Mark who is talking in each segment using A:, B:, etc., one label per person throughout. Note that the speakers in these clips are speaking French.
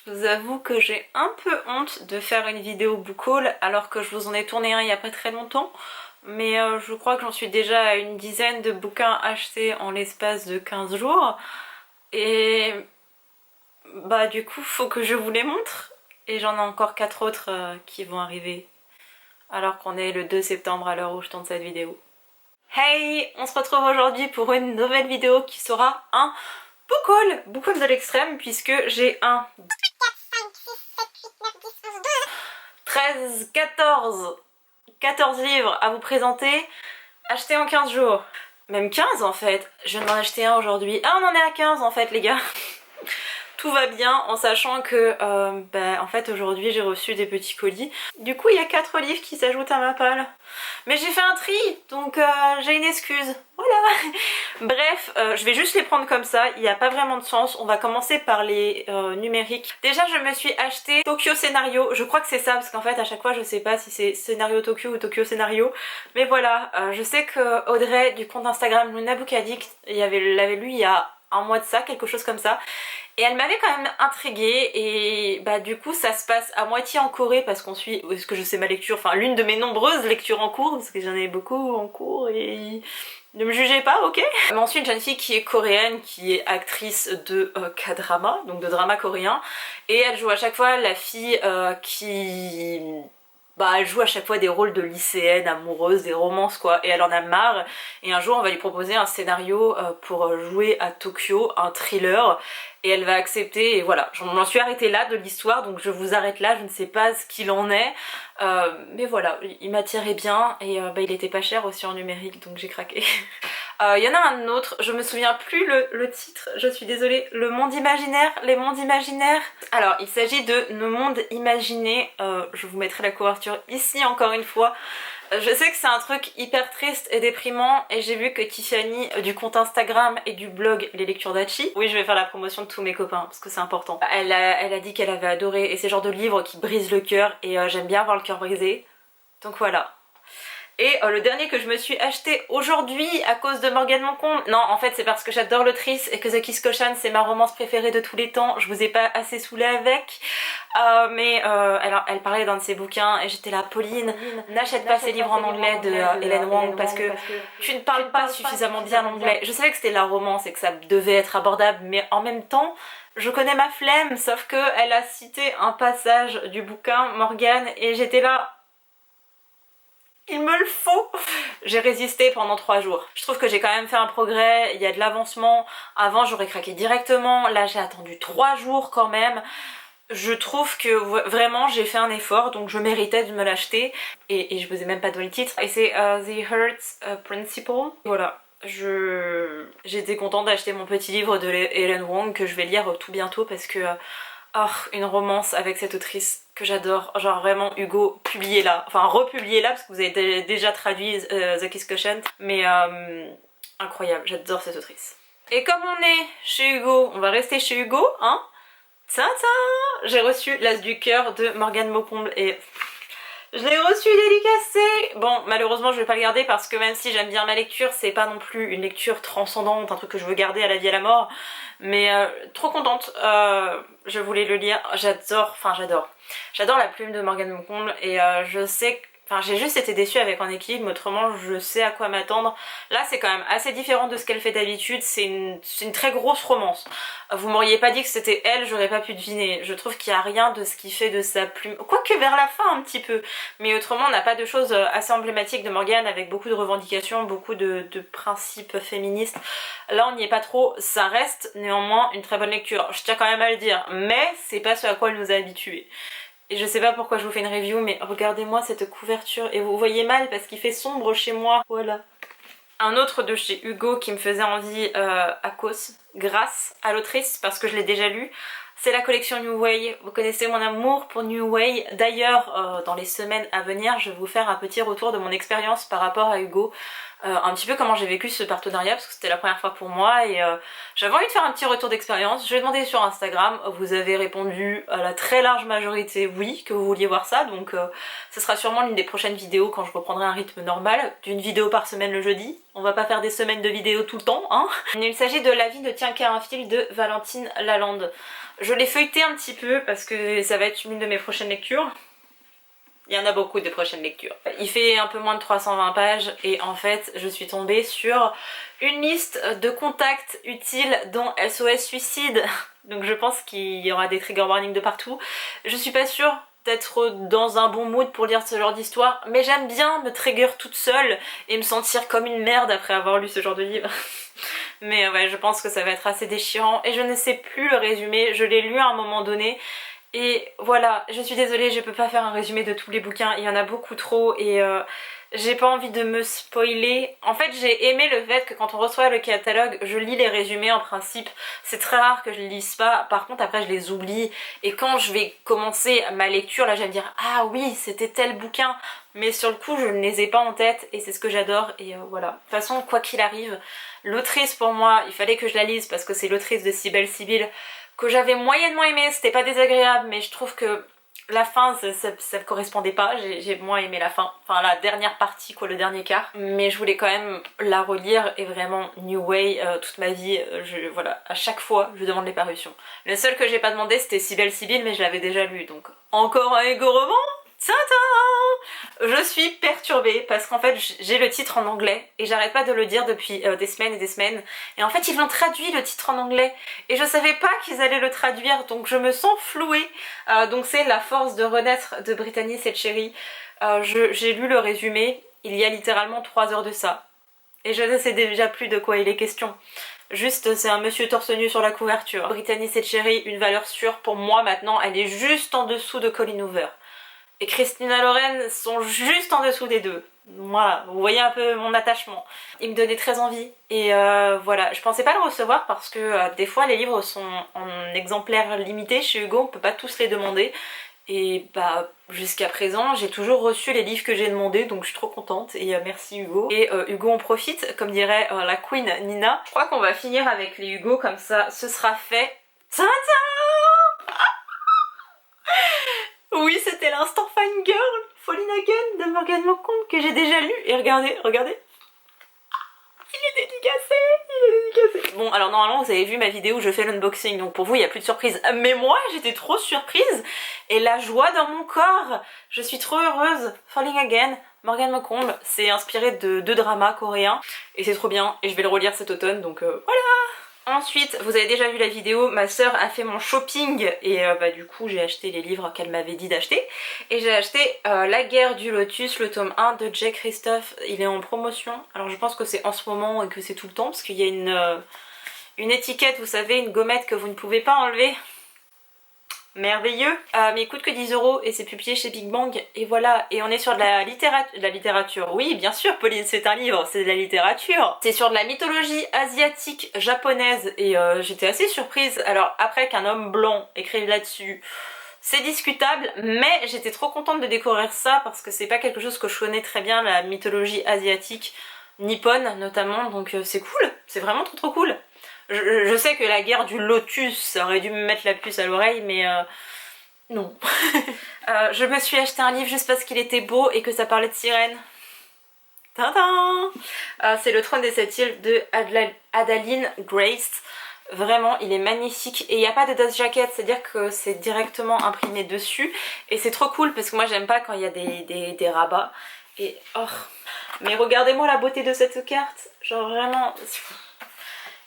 A: Je vous avoue que j'ai un peu honte de faire une vidéo book haul alors que je vous en ai tourné un il y a pas très longtemps. Mais je crois que j'en suis déjà à une dizaine de bouquins achetés en l'espace de 15 jours. Et bah du coup faut que je vous les montre. Et j'en ai encore 4 autres qui vont arriver alors qu'on est le 2 septembre à l'heure où je tourne cette vidéo. Hey, on se retrouve aujourd'hui pour une nouvelle vidéo qui sera un book haul de l'extrême puisque j'ai un 13, 14 livres à vous présenter, achetés en 15 jours. Même 15 en fait, je viens d'en acheter un aujourd'hui. Ah, on en est à 15 en fait les gars. Tout va bien en sachant que en fait aujourd'hui j'ai reçu des petits colis. Du coup il y a 4 livres qui s'ajoutent à ma palle. Mais j'ai fait un tri donc j'ai une excuse. Voilà. Bref, je vais juste les prendre comme ça, il n'y a pas vraiment de sens. On va commencer par les numériques. Déjà je me suis acheté Tokyo Scénario, je crois que c'est ça parce qu'en fait à chaque fois je sais pas si c'est Scénario Tokyo ou Tokyo Scénario. Mais voilà, je sais que Audrey du compte Instagram Luna Book Addict l'avait lu il y a un mois de ça, quelque chose comme ça. Et elle m'avait quand même intriguée et bah du coup ça se passe à moitié en Corée parce qu'on suit, est-ce que je sais ma lecture, enfin l'une de mes nombreuses lectures en cours parce que j'en ai beaucoup en cours et ne me jugez pas, ok. Mais on suit une jeune fille qui est coréenne, qui est actrice de K-drama, donc de drama coréen, et elle joue à chaque fois la fille qui... Bah elle joue à chaque fois des rôles de lycéenne, amoureuse, des romances quoi, et elle en a marre, et un jour on va lui proposer un scénario pour jouer à Tokyo, un thriller, et elle va accepter, et voilà, j'en suis arrêtée là de l'histoire, donc je vous arrête là, je ne sais pas ce qu'il en est, mais voilà, il m'attirait bien, et il était pas cher aussi en numérique, donc j'ai craqué. Il y en a un autre, je me souviens plus le titre, je suis désolée, Le Monde Imaginaire, Les Mondes Imaginaires. Alors il s'agit de Nos Mondes Imaginés, je vous mettrai la couverture ici encore une fois. Je sais que c'est un truc hyper triste et déprimant et j'ai vu que Tiffany du compte Instagram et du blog Les Lectures d'Hachi, oui je vais faire la promotion de tous mes copains parce que c'est important, elle a dit qu'elle avait adoré et c'est le genre de livre qui brise le cœur et j'aime bien avoir le cœur brisé, donc voilà. Et le dernier que je me suis acheté aujourd'hui à cause de Morgane Moncomble, non en fait c'est parce que j'adore l'autrice et que The Kiss Caution c'est ma romance préférée de tous les temps, je vous ai pas assez saoulée avec, alors elle parlait dans de ses bouquins et j'étais là, Pauline, n'achète pas ces livres en anglais de Hélène Wang parce que tu ne parles pas suffisamment bien l'anglais. Je savais que c'était la romance et que ça devait être abordable mais en même temps je connais ma flemme, sauf que elle a cité un passage du bouquin Morgane et j'étais là... Il me le faut. J'ai résisté pendant 3 jours. Je trouve que j'ai quand même fait un progrès, il y a de l'avancement. Avant j'aurais craqué directement, là j'ai attendu 3 jours quand même. Je trouve que vraiment j'ai fait un effort, donc je méritais de me l'acheter. Et je vous ai même pas donné le titre. Et c'est The Heart Principle. Voilà. J'étais contente d'acheter mon petit livre de Hélène Wang que je vais lire tout bientôt parce que... Oh, une romance avec cette autrice que j'adore, genre vraiment Hugo, publiez-la, enfin republiez-la parce que vous avez déjà traduit The Kiss Caution, mais incroyable, j'adore cette autrice. Et comme on est chez Hugo, on va rester chez Hugo, hein. Tiens, j'ai reçu l'As du cœur de Morgane Moncomble et... Je l'ai reçu dédicacé. Bon, malheureusement je vais pas le garder parce que même si j'aime bien ma lecture, c'est pas non plus une lecture transcendante, un truc que je veux garder à la vie à la mort. Mais trop contente, je voulais le lire, j'adore la plume de Morgane Moncomble et je sais que... Enfin j'ai juste été déçue avec En Équilibre, mais autrement je sais à quoi m'attendre. Là c'est quand même assez différent de ce qu'elle fait d'habitude, c'est une très grosse romance. Vous m'auriez pas dit que c'était elle, j'aurais pas pu deviner. Je trouve qu'il y a rien de ce qui fait de sa plume, quoique vers la fin un petit peu. Mais autrement on n'a pas de choses assez emblématiques de Morgane avec beaucoup de revendications, beaucoup de principes féministes. Là on n'y est pas trop, ça reste néanmoins une très bonne lecture. Je tiens quand même à le dire, mais c'est pas ce à quoi elle nous a habitués. Et je sais pas pourquoi je vous fais une review, mais regardez-moi cette couverture. Et vous voyez mal parce qu'il fait sombre chez moi. Voilà. Un autre de chez Hugo qui me faisait envie grâce à l'autrice, parce que je l'ai déjà lu, c'est la collection New Way. Vous connaissez mon amour pour New Way. D'ailleurs, dans les semaines à venir, je vais vous faire un petit retour de mon expérience par rapport à Hugo. Un petit peu comment j'ai vécu ce partenariat parce que c'était la première fois pour moi et j'avais envie de faire un petit retour d'expérience. Je l'ai demandé sur Instagram, vous avez répondu à la très large majorité oui, que vous vouliez voir ça, donc ce sera sûrement l'une des prochaines vidéos quand je reprendrai un rythme normal, d'une vidéo par semaine le jeudi. On va pas faire des semaines de vidéos tout le temps, hein. Il s'agit de La vie ne tient qu'à un fil de Valentine Lalande. Je l'ai feuilleté un petit peu parce que ça va être une de mes prochaines lectures. Il y en a beaucoup de prochaines lectures. Il fait un peu moins de 320 pages et en fait je suis tombée sur une liste de contacts utiles dont SOS Suicide. Donc je pense qu'il y aura des trigger warnings de partout. Je suis pas sûre d'être dans un bon mood pour lire ce genre d'histoire, mais j'aime bien me trigger toute seule et me sentir comme une merde après avoir lu ce genre de livre. Mais ouais, je pense que ça va être assez déchirant et je ne sais plus le résumé, je l'ai lu à un moment donné. Et voilà, je suis désolée, je peux pas faire un résumé de tous les bouquins, il y en a beaucoup trop et j'ai pas envie de me spoiler. En fait, j'ai aimé le fait que quand on reçoit le catalogue, je lis les résumés en principe. C'est très rare que je les lise pas, par contre après je les oublie. Et quand je vais commencer ma lecture, là je vais me dire ah oui, c'était tel bouquin. Mais sur le coup, je ne les ai pas en tête et c'est ce que j'adore et voilà. De toute façon, quoi qu'il arrive, l'autrice pour moi, il fallait que je la lise parce que c'est l'autrice de Si belle, si belle, que j'avais moyennement aimé, c'était pas désagréable, mais je trouve que la fin ça correspondait pas, j'ai moins aimé la fin, enfin la dernière partie quoi, le dernier quart, mais je voulais quand même la relire et vraiment New Way toute ma vie, voilà, à chaque fois je demande les parutions. Le seul que j'ai pas demandé c'était Si belle, si belle, mais je l'avais déjà lu, donc encore un Hugo roman. Je suis perturbée parce qu'en fait j'ai le titre en anglais et j'arrête pas de le dire depuis des semaines et des semaines, et en fait ils l'ont traduit le titre en anglais et je savais pas qu'ils allaient le traduire, donc je me sens flouée. Donc c'est La force de renaître de Brittany Setcheri. J'ai lu le résumé il y a littéralement 3 heures de ça et je ne sais déjà plus de quoi il est question. Juste c'est un monsieur torse nu sur la couverture. Brittany Setcheri, une valeur sûre pour moi maintenant, elle est juste en dessous de Colleen Hoover. Et Christina Loren sont juste en dessous des deux. Voilà, vous voyez un peu mon attachement. Il me donnait très envie et voilà, je pensais pas le recevoir parce que des fois les livres sont en exemplaires limités chez Hugo, on peut pas tous les demander. Et bah jusqu'à présent j'ai toujours reçu les livres que j'ai demandé, donc je suis trop contente et merci Hugo. Et Hugo on profite, comme dirait la queen Nina. Je crois qu'on va finir avec les Hugo, comme ça ce sera fait. Oui, c'était l'instant fangirl, Falling Again de Morgane Moncombe que j'ai déjà lu. Et regardez, regardez. Il est dédicacé. Bon, alors normalement vous avez vu ma vidéo où je fais l'unboxing, donc pour vous il n'y a plus de surprise. Mais moi j'étais trop surprise et la joie dans mon corps. Je suis trop heureuse. Falling Again, Morgane Moncombe, c'est inspiré de 2 dramas coréens et c'est trop bien et je vais le relire cet automne, donc voilà. Ensuite, vous avez déjà vu la vidéo, ma soeur a fait mon shopping et bah, du coup j'ai acheté les livres qu'elle m'avait dit d'acheter. Et j'ai acheté La guerre du lotus, le tome 1 de Jake Christophe. Il est en promotion, alors je pense que c'est en ce moment et que c'est tout le temps parce qu'il y a une étiquette, vous savez, une gommette que vous ne pouvez pas enlever. Merveilleux. Mais il coûte que 10 € et c'est publié chez Big Bang et voilà. Et on est sur de la littérature. Oui, bien sûr Pauline, c'est un livre, c'est de la littérature. C'est sur de la mythologie asiatique japonaise et j'étais assez surprise. Alors après qu'un homme blanc écrive là-dessus, c'est discutable, mais j'étais trop contente de découvrir ça parce que c'est pas quelque chose que je connais très bien, la mythologie asiatique nippone notamment, donc c'est cool, c'est vraiment trop cool. Je sais que la guerre du lotus, ça aurait dû me mettre la puce à l'oreille, mais non. Je me suis acheté un livre juste parce qu'il était beau et que ça parlait de sirènes. C'est Le trône des 7 îles de Adaline Grace. Vraiment, il est magnifique et il n'y a pas de dust jacket, c'est-à-dire que c'est directement imprimé dessus. Et c'est trop cool parce que moi j'aime pas quand il y a des rabats. Et oh, mais regardez-moi la beauté de cette carte, genre vraiment...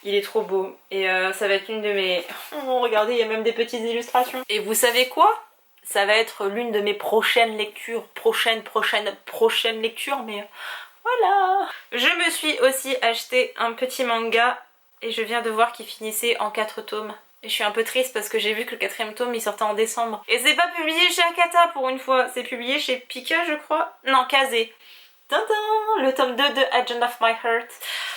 A: Il est trop beau et ça va être une de mes... Oh, regardez, il y a même des petites illustrations. Et vous savez quoi? Ça va être l'une de mes prochaines lectures. Prochaine lecture, mais voilà. Je me suis aussi acheté un petit manga et je viens de voir qu'il finissait en 4 tomes. Et je suis un peu triste parce que j'ai vu que le 4e tome il sortait en décembre. Et c'est pas publié chez Akata pour une fois, c'est publié chez Pika je crois. Non, Kazé. Le tome 2 de Agent of My Heart.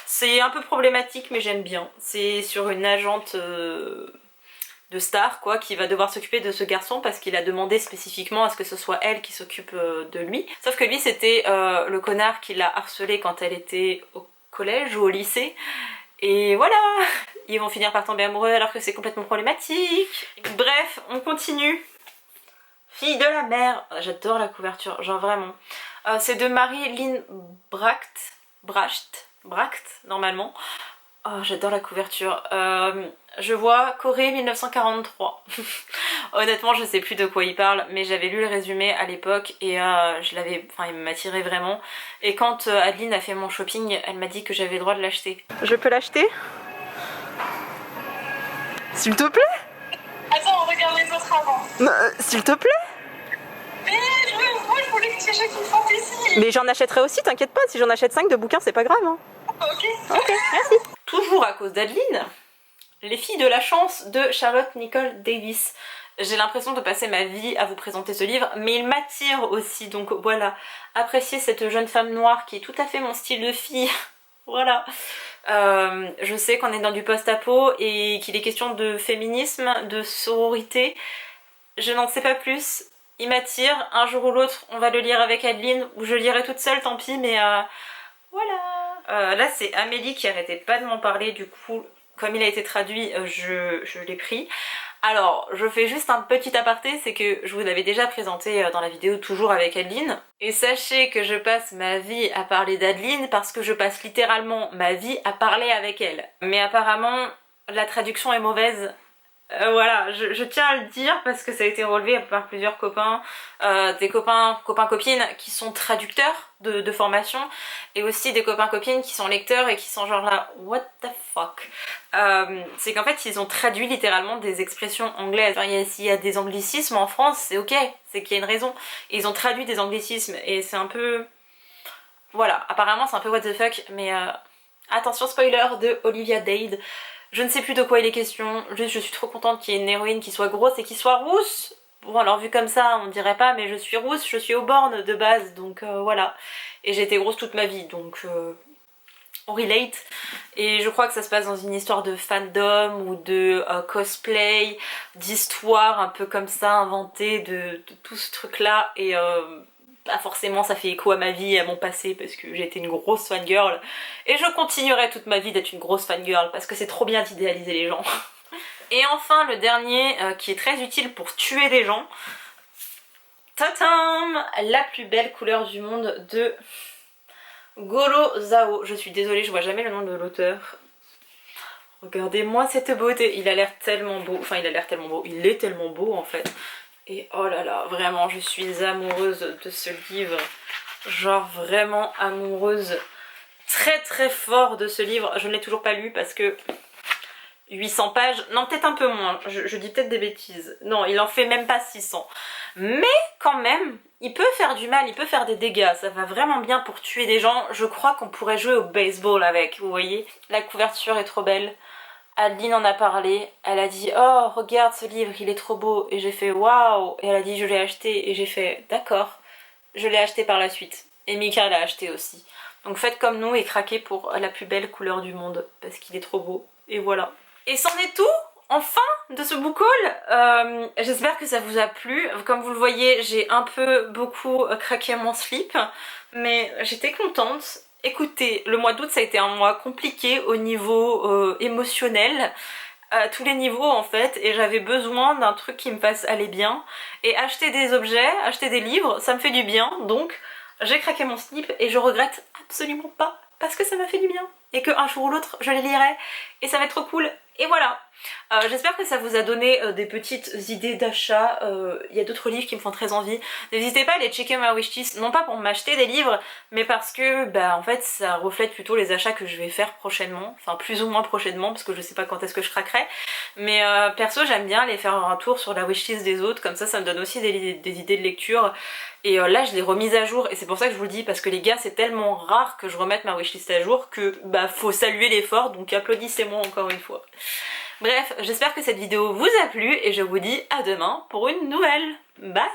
A: C'est un peu problématique mais j'aime bien. C'est sur une agente de star quoi, qui va devoir s'occuper de ce garçon parce qu'il a demandé spécifiquement à ce que ce soit elle qui s'occupe de lui. Sauf que lui c'était le connard qui l'a harcelé quand elle était au collège ou au lycée. Et voilà, ils vont finir par tomber amoureux alors que c'est complètement problématique. Bref, on continue. Fille de la mer, j'adore la couverture, genre vraiment. C'est de Marie-Lynn Bracht, Bracht normalement. Oh, j'adore la couverture. Je vois Corée 1943. Honnêtement, je sais plus de quoi il parle, mais j'avais lu le résumé à l'époque et il m'attirait vraiment. Et quand Adeline a fait mon shopping, elle m'a dit que j'avais le droit de l'acheter. Je peux l'acheter? S'il te plaît?
B: Attends, on regarde les autres avant.
A: S'il te plaît?
B: Mais moi je voulais que tu achètes une fantaisie.
A: Mais j'en achèterai aussi, t'inquiète pas, si j'en achète 5 de bouquins, c'est pas grave. Hein.
B: Ok.
A: Ok, merci. Toujours à cause d'Adeline, Les filles de la chance de Charlotte Nicole Davis. J'ai l'impression de passer ma vie à vous présenter ce livre, mais il m'attire aussi, donc voilà. Appréciez cette jeune femme noire qui est tout à fait mon style de fille. Voilà. Je sais qu'on est dans du post-apo et qu'il est question de féminisme, de sororité. Je n'en sais pas plus. Il m'attire. Un jour ou l'autre, on va le lire avec Adeline, ou je lirai toute seule, tant pis, mais voilà. Là, c'est Amélie qui arrêtait pas de m'en parler, du coup, comme il a été traduit, je l'ai pris. Alors, je fais juste un petit aparté, c'est que je vous l'avais déjà présenté dans la vidéo toujours avec Adeline. Et sachez que je passe ma vie à parler d'Adeline parce que je passe littéralement ma vie à parler avec elle. Mais apparemment, la traduction est mauvaise. Voilà, je tiens à le dire parce que ça a été relevé par plusieurs copains, des copains-copines qui sont traducteurs de formation et aussi des copains-copines qui sont lecteurs et qui sont genre là, what the fuck. C'est qu'en fait ils ont traduit littéralement des expressions anglaises. Enfin, s'il y a des anglicismes en France, c'est ok, c'est qu'il y a une raison. Et ils ont traduit des anglicismes et c'est un peu... Voilà, apparemment c'est un peu what the fuck, mais attention spoiler de Olivia Dade. Je ne sais plus de quoi il est question, juste je suis trop contente qu'il y ait une héroïne qui soit grosse et qui soit rousse. Bon alors vu comme ça on dirait pas, mais je suis rousse, je suis aux bornes de base, donc voilà. Et j'ai été grosse toute ma vie, donc on relate. Et je crois que ça se passe dans une histoire de fandom ou de cosplay, d'histoire un peu comme ça, inventée de tout ce truc là. Et bah forcément ça fait écho à ma vie et à mon passé parce que j'ai été une grosse fangirl et je continuerai toute ma vie d'être une grosse fangirl parce que c'est trop bien d'idéaliser les gens. Et enfin le dernier qui est très utile pour tuer des gens, tatam, La plus belle couleur du monde de Goro Zhao. Je suis désolée, je vois jamais le nom de l'auteur. Regardez-moi cette beauté, il a l'air tellement beau, enfin il a l'air tellement beau, il est tellement beau en fait. Et oh là là, vraiment je suis amoureuse de ce livre, genre vraiment amoureuse, très très fort de ce livre. Je ne l'ai toujours pas lu parce que 800 pages, non peut-être un peu moins, je dis peut-être des bêtises, non il en fait même pas 600. Mais quand même, il peut faire du mal, il peut faire des dégâts, ça va vraiment bien pour tuer des gens. Je crois qu'on pourrait jouer au baseball avec, vous voyez. La couverture est trop belle. Adeline en a parlé, elle a dit oh regarde ce livre il est trop beau et j'ai fait waouh et elle a dit je l'ai acheté et j'ai fait d'accord, je l'ai acheté par la suite et Mika l'a acheté aussi. Donc faites comme nous et craquez pour la plus belle couleur du monde parce qu'il est trop beau et voilà. Et c'en est tout enfin de ce book haul. J'espère que ça vous a plu. Comme vous le voyez j'ai un peu beaucoup craqué mon slip mais j'étais contente. Écoutez, le mois d'août ça a été un mois compliqué au niveau émotionnel, à tous les niveaux en fait, et j'avais besoin d'un truc qui me fasse aller bien. Et acheter des objets, acheter des livres, ça me fait du bien, donc j'ai craqué mon slip et je regrette absolument pas parce que ça m'a fait du bien. Et qu'un jour ou l'autre je les lirai et ça va être trop cool. Et voilà, j'espère que ça vous a donné des petites idées d'achat. Il y a d'autres livres qui me font très envie. N'hésitez pas à aller checker ma wishlist, non pas pour m'acheter des livres, mais parce que bah en fait ça reflète plutôt les achats que je vais faire prochainement, enfin plus ou moins prochainement parce que je sais pas quand est-ce que je craquerai. Mais perso j'aime bien aller faire un tour sur la wishlist des autres, comme ça me donne aussi des idées de lecture. Et là je l'ai remise à jour et c'est pour ça que je vous le dis, parce que les gars c'est tellement rare que je remette ma wishlist à jour que bah faut saluer l'effort, donc applaudissez-moi encore une fois. Bref, j'espère que cette vidéo vous a plu et je vous dis à demain pour une nouvelle. Bye!